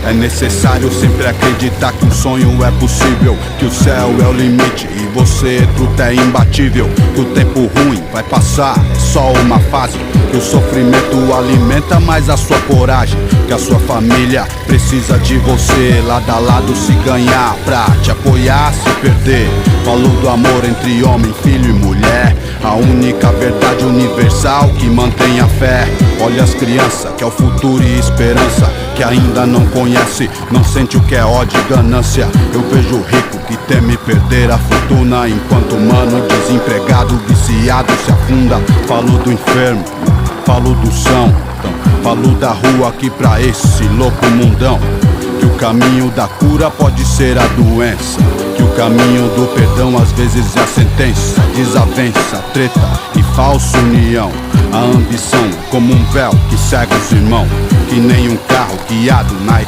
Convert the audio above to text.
É necessário sempre acreditar que um sonho é possível, que o céu é o limite e você truta é imbatível. Que o tempo ruim vai passar, é só uma fase. Que o sofrimento alimenta mais a sua coragem. Que a sua família precisa de você, lado a lado se ganhar, pra te apoiar, se perder. Falou do amor entre homem, filho e mulher, a única verdade universal que mantém a fé. Olha as crianças, que é o futuro e esperança, que ainda não conhece, não sente o que é ódio e ganância. Eu vejo rico que teme perder a fortuna, enquanto o mano desempregado, viciado se afunda. Falo do enfermo, falo do São, falo da rua aqui pra esse louco mundão. Que o caminho da cura pode ser a doença, que o caminho do perdão às vezes é a sentença. Desavença, treta e falsa união. A ambição como um véu que cega os irmãos, que nem um carro guiado na